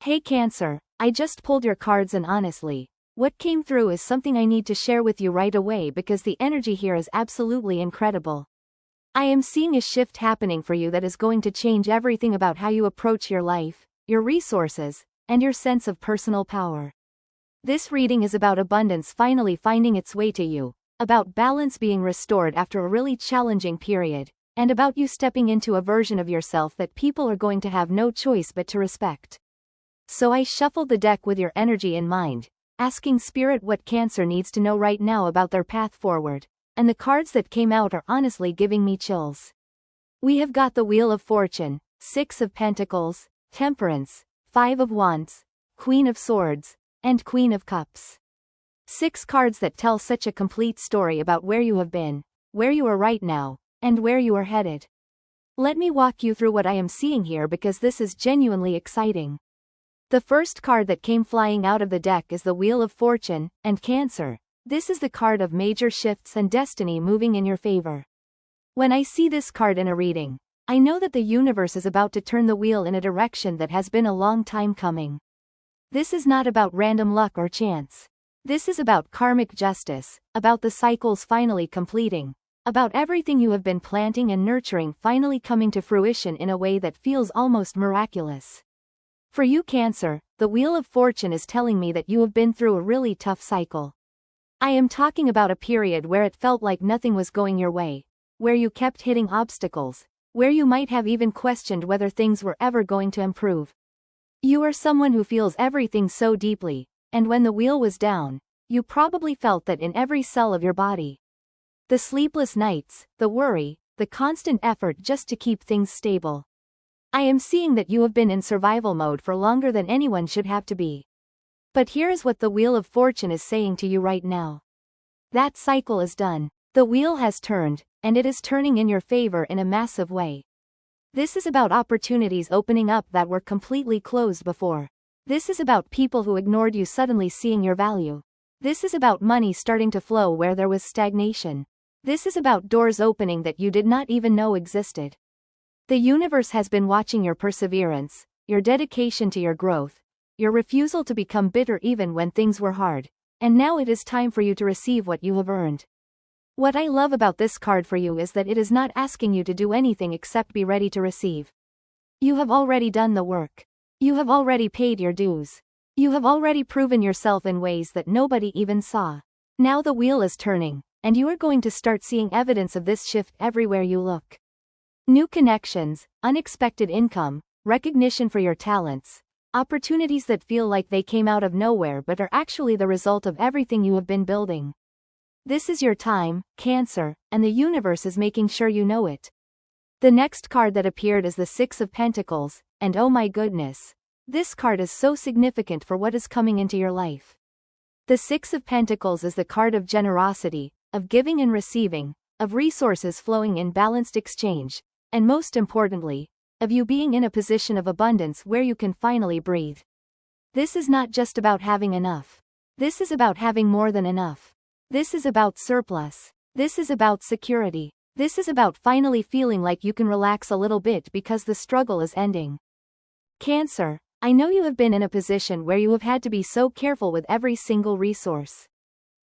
Hey Cancer, I just pulled your cards and honestly, what came through is something I need to share with you right away because the energy here is absolutely incredible. I am seeing a shift happening for you that is going to change everything about how you approach your life, your resources, and your sense of personal power. This reading is about abundance finally finding its way to you, about balance being restored after a really challenging period, and about you stepping into a version of yourself that people are going to have no choice but to respect. So I shuffled the deck with your energy in mind, asking Spirit what Cancer needs to know right now about their path forward, and the cards that came out are honestly giving me chills. We have got the Wheel of Fortune, Six of Pentacles, Temperance, Five of Wands, Queen of Swords, and Queen of Cups. 6 cards that tell such a complete story about where you have been, where you are right now, and where you are headed. Let me walk you through what I am seeing here because this is genuinely exciting. The first card that came flying out of the deck is the Wheel of Fortune, and Cancer. This is the card of major shifts and destiny moving in your favor. When I see this card in a reading, I know that the universe is about to turn the wheel in a direction that has been a long time coming. This is not about random luck or chance. This is about karmic justice, about the cycles finally completing, about everything you have been planting and nurturing finally coming to fruition in a way that feels almost miraculous. For you Cancer, the Wheel of Fortune is telling me that you have been through a really tough cycle. I am talking about a period where it felt like nothing was going your way, where you kept hitting obstacles, where you might have even questioned whether things were ever going to improve. You are someone who feels everything so deeply, and when the wheel was down, you probably felt that in every cell of your body. The sleepless nights, the worry, the constant effort just to keep things stable. I am seeing that you have been in survival mode for longer than anyone should have to be. But here is what the Wheel of Fortune is saying to you right now. That cycle is done. The wheel has turned, and it is turning in your favor in a massive way. This is about opportunities opening up that were completely closed before. This is about people who ignored you suddenly seeing your value. This is about money starting to flow where there was stagnation. This is about doors opening that you did not even know existed. The universe has been watching your perseverance, your dedication to your growth, your refusal to become bitter even when things were hard, and now it is time for you to receive what you have earned. What I love about this card for you is that it is not asking you to do anything except be ready to receive. You have already done the work. You have already paid your dues. You have already proven yourself in ways that nobody even saw. Now the wheel is turning, and you are going to start seeing evidence of this shift everywhere you look. New connections, unexpected income, recognition for your talents, opportunities that feel like they came out of nowhere but are actually the result of everything you have been building. This is your time, Cancer, and the universe is making sure you know it. The next card that appeared is the Six of Pentacles, and oh my goodness, this card is so significant for what is coming into your life. The Six of Pentacles is the card of generosity, of giving and receiving, of resources flowing in balanced exchange, and most importantly, of you being in a position of abundance where you can finally breathe. This is not just about having enough. This is about having more than enough. This is about surplus. This is about security. This is about finally feeling like you can relax a little bit because the struggle is ending. Cancer, I know you have been in a position where you have had to be so careful with every single resource.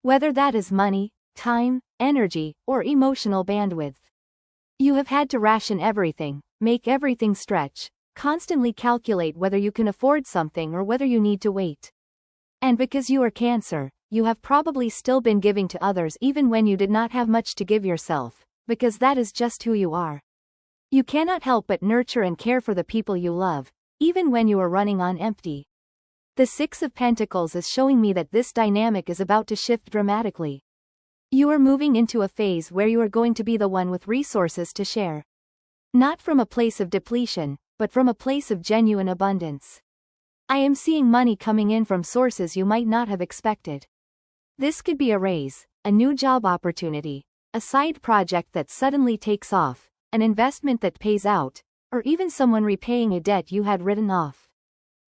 Whether that is money, time, energy, or emotional bandwidth. You have had to ration everything, make everything stretch, constantly calculate whether you can afford something or whether you need to wait. And because you are Cancer, you have probably still been giving to others even when you did not have much to give yourself, because that is just who you are. You cannot help but nurture and care for the people you love, even when you are running on empty. The Six of Pentacles is showing me that this dynamic is about to shift dramatically. You are moving into a phase where you are going to be the one with resources to share. Not from a place of depletion, but from a place of genuine abundance. I am seeing money coming in from sources you might not have expected. This could be a raise, a new job opportunity, a side project that suddenly takes off, an investment that pays out, or even someone repaying a debt you had written off.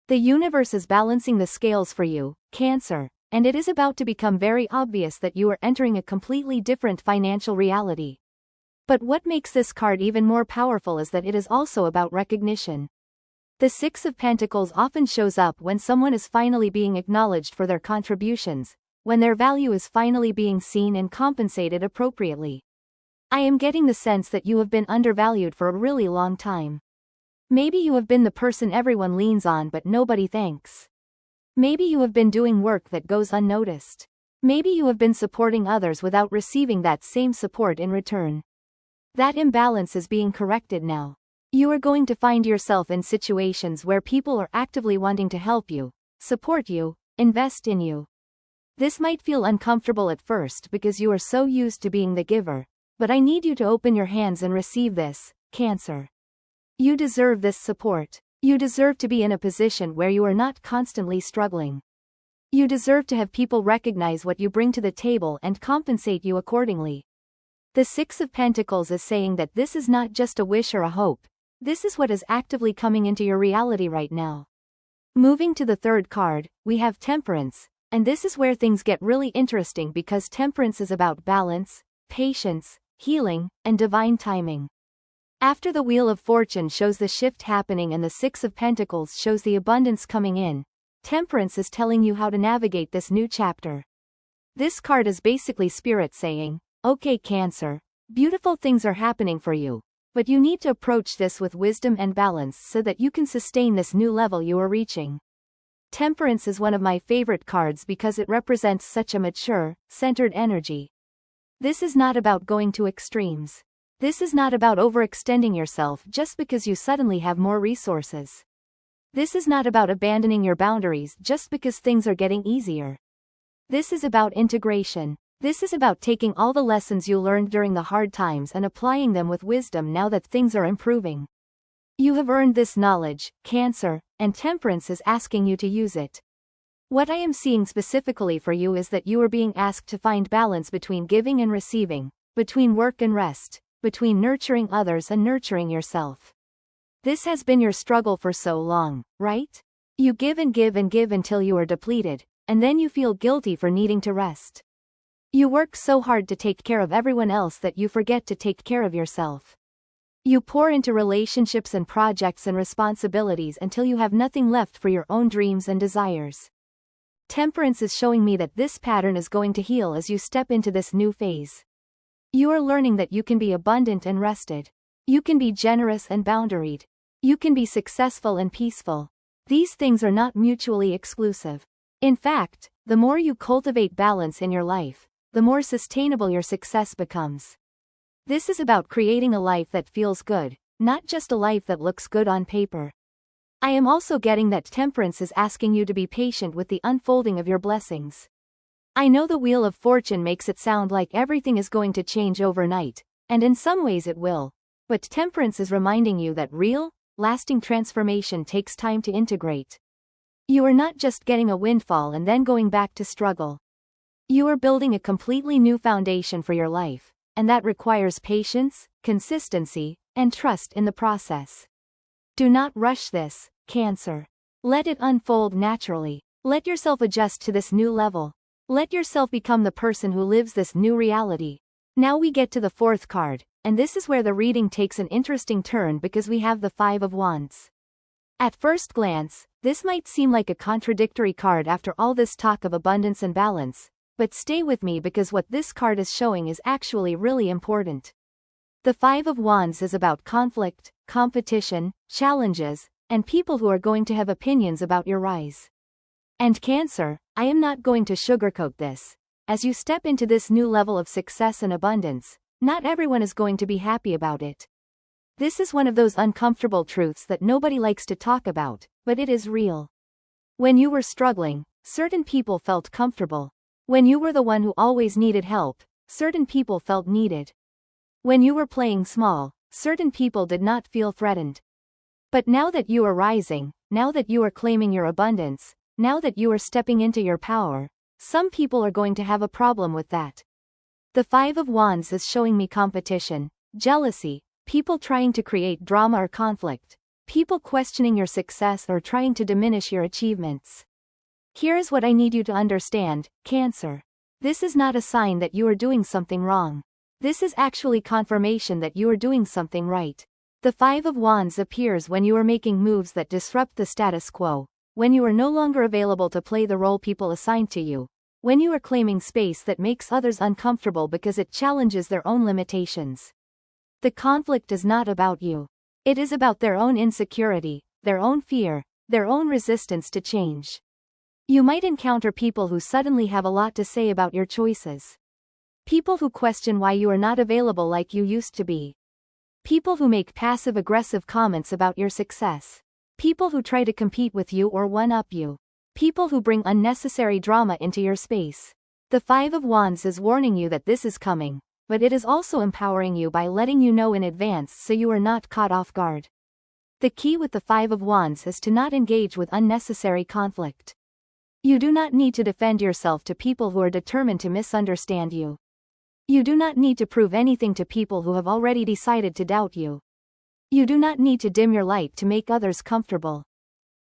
The universe is balancing the scales for you, Cancer, and it is about to become very obvious that you are entering a completely different financial reality. But what makes this card even more powerful is that it is also about recognition. The Six of Pentacles often shows up when someone is finally being acknowledged for their contributions, when their value is finally being seen and compensated appropriately. I am getting the sense that you have been undervalued for a really long time. Maybe you have been the person everyone leans on but nobody thanks. Maybe you have been doing work that goes unnoticed. Maybe you have been supporting others without receiving that same support in return. That imbalance is being corrected now. You are going to find yourself in situations where people are actively wanting to help you, support you, invest in you. This might feel uncomfortable at first because you are so used to being the giver, but I need you to open your hands and receive this, Cancer. You deserve this support. You deserve to be in a position where you are not constantly struggling. You deserve to have people recognize what you bring to the table and compensate you accordingly. The Six of Pentacles is saying that this is not just a wish or a hope. This is what is actively coming into your reality right now. Moving to the third card, we have Temperance, and this is where things get really interesting because Temperance is about balance, patience, healing, and divine timing. After the Wheel of Fortune shows the shift happening and the Six of Pentacles shows the abundance coming in, Temperance is telling you how to navigate this new chapter. This card is basically Spirit saying, okay Cancer, beautiful things are happening for you, but you need to approach this with wisdom and balance so that you can sustain this new level you are reaching. Temperance is one of my favorite cards because it represents such a mature, centered energy. This is not about going to extremes. This is not about overextending yourself just because you suddenly have more resources. This is not about abandoning your boundaries just because things are getting easier. This is about integration. This is about taking all the lessons you learned during the hard times and applying them with wisdom now that things are improving. You have earned this knowledge, Cancer, and Temperance is asking you to use it. What I am seeing specifically for you is that you are being asked to find balance between giving and receiving, between work and rest, between nurturing others and nurturing yourself. This has been your struggle for so long, right? You give and give and give until you are depleted, and then you feel guilty for needing to rest. You work so hard to take care of everyone else that you forget to take care of yourself. You pour into relationships and projects and responsibilities until you have nothing left for your own dreams and desires. Temperance is showing me that this pattern is going to heal as you step into this new phase. You are learning that you can be abundant and rested. You can be generous and boundaried. You can be successful and peaceful. These things are not mutually exclusive. In fact, the more you cultivate balance in your life, the more sustainable your success becomes. This is about creating a life that feels good, not just a life that looks good on paper. I am also getting that Temperance is asking you to be patient with the unfolding of your blessings. I know the Wheel of Fortune makes it sound like everything is going to change overnight, and in some ways it will, but Temperance is reminding you that real, lasting transformation takes time to integrate. You are not just getting a windfall and then going back to struggle. You are building a completely new foundation for your life, and that requires patience, consistency, and trust in the process. Do not rush this, Cancer. Let it unfold naturally. Let yourself adjust to this new level. Let yourself become the person who lives this new reality. Now we get to the fourth card, and this is where the reading takes an interesting turn because we have the Five of Wands. At first glance, this might seem like a contradictory card after all this talk of abundance and balance, but stay with me because what this card is showing is actually really important. The Five of Wands is about conflict, competition, challenges, and people who are going to have opinions about your rise. And Cancer, I am not going to sugarcoat this. As you step into this new level of success and abundance, not everyone is going to be happy about it. This is one of those uncomfortable truths that nobody likes to talk about, but it is real. When you were struggling, certain people felt comfortable. When you were the one who always needed help, certain people felt needed. When you were playing small, certain people did not feel threatened. But now that you are rising, now that you are claiming your abundance, now that you are stepping into your power, some people are going to have a problem with that. The Five of Wands is showing me competition, jealousy, people trying to create drama or conflict, people questioning your success or trying to diminish your achievements. Here is what I need you to understand, Cancer. This is not a sign that you are doing something wrong. This is actually confirmation that you are doing something right. The Five of Wands appears when you are making moves that disrupt the status quo, when you are no longer available to play the role people assigned to you, when you are claiming space that makes others uncomfortable because it challenges their own limitations. The conflict is not about you. It is about their own insecurity, their own fear, their own resistance to change. You might encounter people who suddenly have a lot to say about your choices. People who question why you are not available like you used to be. People who make passive-aggressive comments about your success. People who try to compete with you or one-up you. People who bring unnecessary drama into your space. The Five of Wands is warning you that this is coming, but it is also empowering you by letting you know in advance so you are not caught off guard. The key with the Five of Wands is to not engage with unnecessary conflict. You do not need to defend yourself to people who are determined to misunderstand you. You do not need to prove anything to people who have already decided to doubt you. You do not need to dim your light to make others comfortable.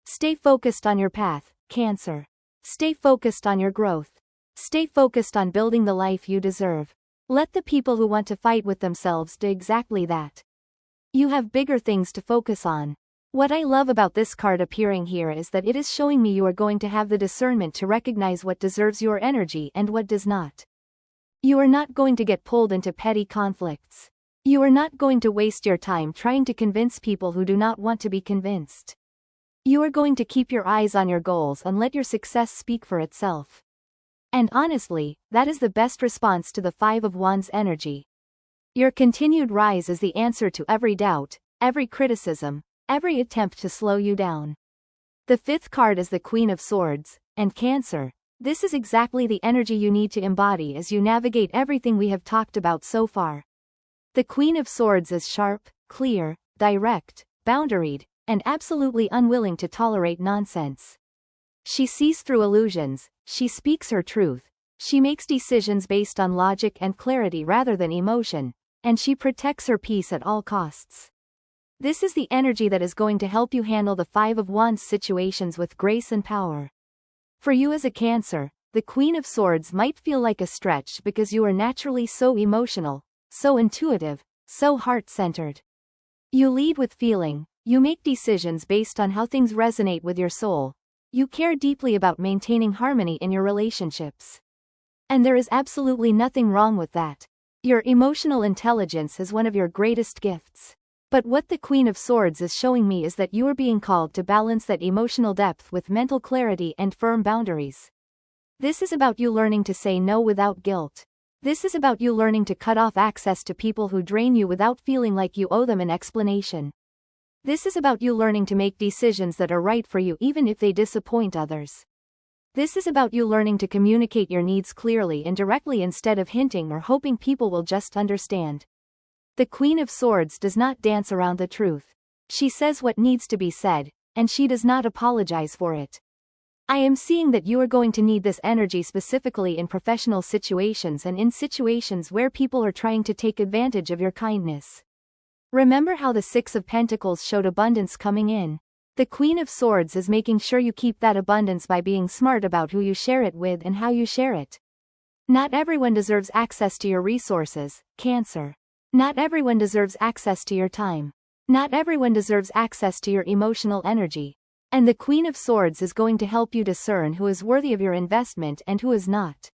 Stay focused on your path, Cancer. Stay focused on your growth. Stay focused on building the life you deserve. Let the people who want to fight with themselves do exactly that. You have bigger things to focus on. What I love about this card appearing here is that it is showing me you are going to have the discernment to recognize what deserves your energy and what does not. You are not going to get pulled into petty conflicts. You are not going to waste your time trying to convince people who do not want to be convinced. You are going to keep your eyes on your goals and let your success speak for itself. And honestly, that is the best response to the Five of Wands energy. Your continued rise is the answer to every doubt, every criticism, every attempt to slow you down. The fifth card is the Queen of Swords, and Cancer. This is exactly the energy you need to embody as you navigate everything we have talked about so far. The Queen of Swords is sharp, clear, direct, boundaried, and absolutely unwilling to tolerate nonsense. She sees through illusions, she speaks her truth, she makes decisions based on logic and clarity rather than emotion, and she protects her peace at all costs. This is the energy that is going to help you handle the Five of Wands situations with grace and power. For you as a Cancer, the Queen of Swords might feel like a stretch because you are naturally so emotional, so intuitive, so heart-centered. You lead with feeling, you make decisions based on how things resonate with your soul, you care deeply about maintaining harmony in your relationships. And there is absolutely nothing wrong with that. Your emotional intelligence is one of your greatest gifts. But what the Queen of Swords is showing me is that you are being called to balance that emotional depth with mental clarity and firm boundaries. This is about you learning to say no without guilt. This is about you learning to cut off access to people who drain you without feeling like you owe them an explanation. This is about you learning to make decisions that are right for you even if they disappoint others. This is about you learning to communicate your needs clearly and directly instead of hinting or hoping people will just understand. The Queen of Swords does not dance around the truth. She says what needs to be said, and she does not apologize for it. I am seeing that you are going to need this energy specifically in professional situations and in situations where people are trying to take advantage of your kindness. Remember how the Six of Pentacles showed abundance coming in. The Queen of Swords is making sure you keep that abundance by being smart about who you share it with and how you share it. Not everyone deserves access to your resources, Cancer. Not everyone deserves access to your time. Not everyone deserves access to your emotional energy. And the Queen of Swords is going to help you discern who is worthy of your investment and who is not.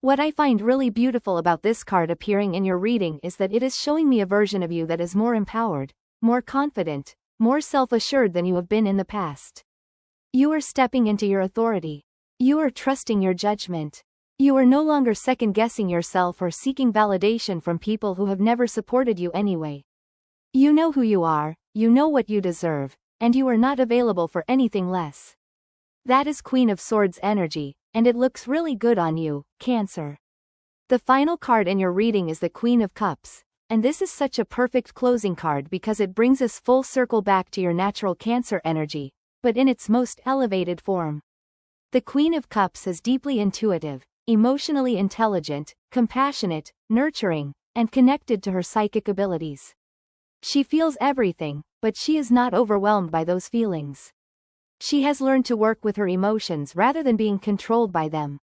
What I find really beautiful about this card appearing in your reading is that it is showing me a version of you that is more empowered, more confident, more self-assured than you have been in the past. You are stepping into your authority. You are trusting your judgment. You are no longer second-guessing yourself or seeking validation from people who have never supported you anyway. You know who you are, you know what you deserve, and you are not available for anything less. That is Queen of Swords energy, and it looks really good on you, Cancer. The final card in your reading is the Queen of Cups, and this is such a perfect closing card because it brings us full circle back to your natural Cancer energy, but in its most elevated form. The Queen of Cups is deeply intuitive, emotionally intelligent, compassionate, nurturing, and connected to her psychic abilities. She feels everything, but she is not overwhelmed by those feelings. She has learned to work with her emotions rather than being controlled by them.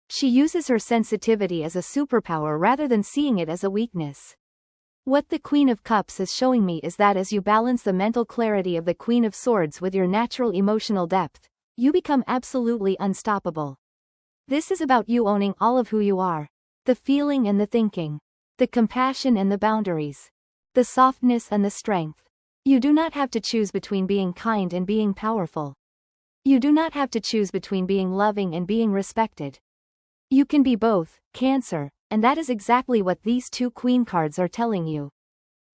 She uses her sensitivity as a superpower rather than seeing it as a weakness. What the Queen of Cups is showing me is that as you balance the mental clarity of the Queen of Swords with your natural emotional depth, you become absolutely unstoppable. This is about you owning all of who you are. The feeling and the thinking. The compassion and the boundaries. The softness and the strength. You do not have to choose between being kind and being powerful. You do not have to choose between being loving and being respected. You can be both, Cancer, and that is exactly what these two Queen cards are telling you.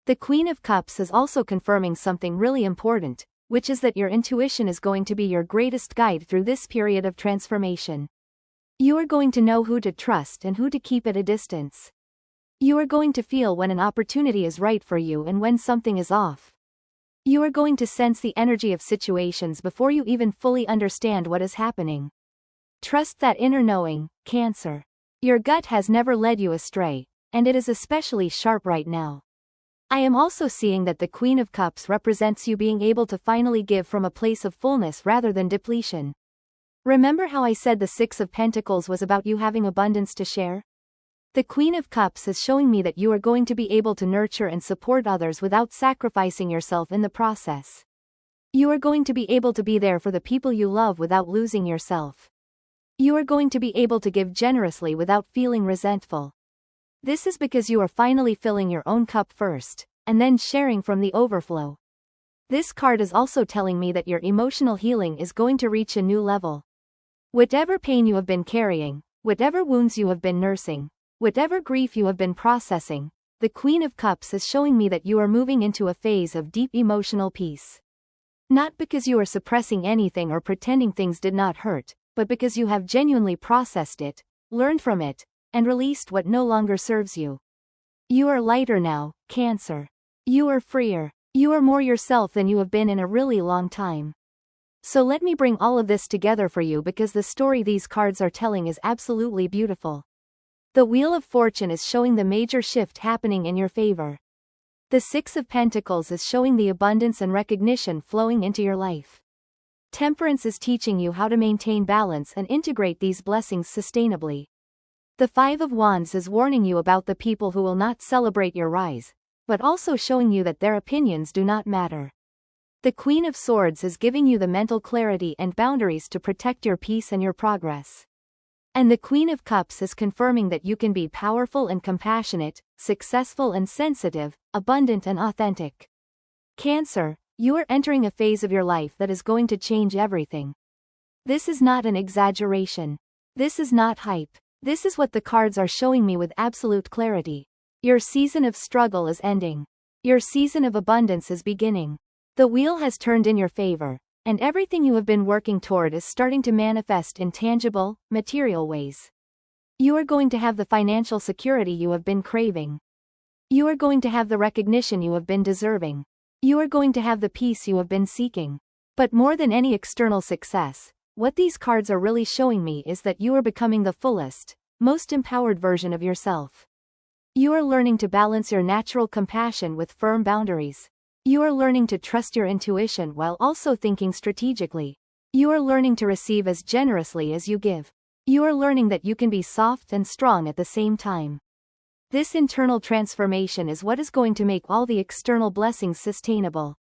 The Queen of Cups is also confirming something really important, which is that your intuition is going to be your greatest guide through this period of transformation. You are going to know who to trust and who to keep at a distance. You are going to feel when an opportunity is right for you and when something is off. You are going to sense the energy of situations before you even fully understand what is happening. Trust that inner knowing, Cancer. Your gut has never led you astray, and it is especially sharp right now. I am also seeing that the Queen of Cups represents you being able to finally give from a place of fullness rather than depletion. Remember how I said the Six of Pentacles was about you having abundance to share? The Queen of Cups is showing me that you are going to be able to nurture and support others without sacrificing yourself in the process. You are going to be able to be there for the people you love without losing yourself. You are going to be able to give generously without feeling resentful. This is because you are finally filling your own cup first, and then sharing from the overflow. This card is also telling me that your emotional healing is going to reach a new level. Whatever pain you have been carrying, whatever wounds you have been nursing, whatever grief you have been processing, the Queen of Cups is showing me that you are moving into a phase of deep emotional peace. Not because you are suppressing anything or pretending things did not hurt, but because you have genuinely processed it, learned from it, and released what no longer serves you. You are lighter now, Cancer. You are freer. You are more yourself than you have been in a really long time. So let me bring all of this together for you because the story these cards are telling is absolutely beautiful. The Wheel of Fortune is showing the major shift happening in your favor. The Six of Pentacles is showing the abundance and recognition flowing into your life. Temperance is teaching you how to maintain balance and integrate these blessings sustainably. The Five of Wands is warning you about the people who will not celebrate your rise, but also showing you that their opinions do not matter. The Queen of Swords is giving you the mental clarity and boundaries to protect your peace and your progress. And the Queen of Cups is confirming that you can be powerful and compassionate, successful and sensitive, abundant and authentic. Cancer, you are entering a phase of your life that is going to change everything. This is not an exaggeration. This is not hype. This is what the cards are showing me with absolute clarity. Your season of struggle is ending. Your season of abundance is beginning. The wheel has turned in your favor, and everything you have been working toward is starting to manifest in tangible, material ways. You are going to have the financial security you have been craving. You are going to have the recognition you have been deserving. You are going to have the peace you have been seeking. But more than any external success, what these cards are really showing me is that you are becoming the fullest, most empowered version of yourself. You are learning to balance your natural compassion with firm boundaries. You are learning to trust your intuition while also thinking strategically. You are learning to receive as generously as you give. You are learning that you can be soft and strong at the same time. This internal transformation is what is going to make all the external blessings sustainable.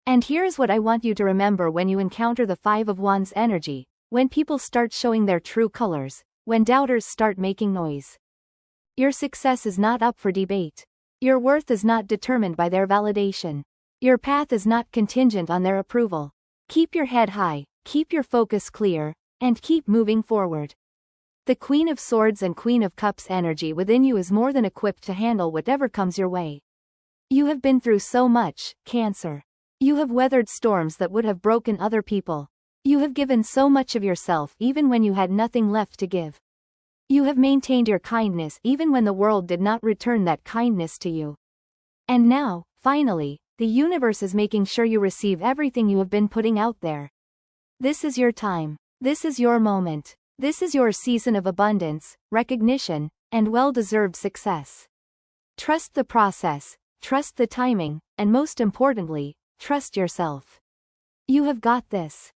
And here is what I want you to remember when you encounter the Five of Wands energy, when people start showing their true colors, when doubters start making noise. Your success is not up for debate. Your worth is not determined by their validation. Your path is not contingent on their approval. Keep your head high, keep your focus clear, and keep moving forward. The Queen of Swords and Queen of Cups energy within you is more than equipped to handle whatever comes your way. You have been through so much, Cancer. You have weathered storms that would have broken other people. You have given so much of yourself even when you had nothing left to give. You have maintained your kindness even when the world did not return that kindness to you. And now, finally, the universe is making sure you receive everything you have been putting out there. This is your time. This is your moment. This is your season of abundance, recognition, and well-deserved success. Trust the process, trust the timing, and most importantly, trust yourself. You have got this.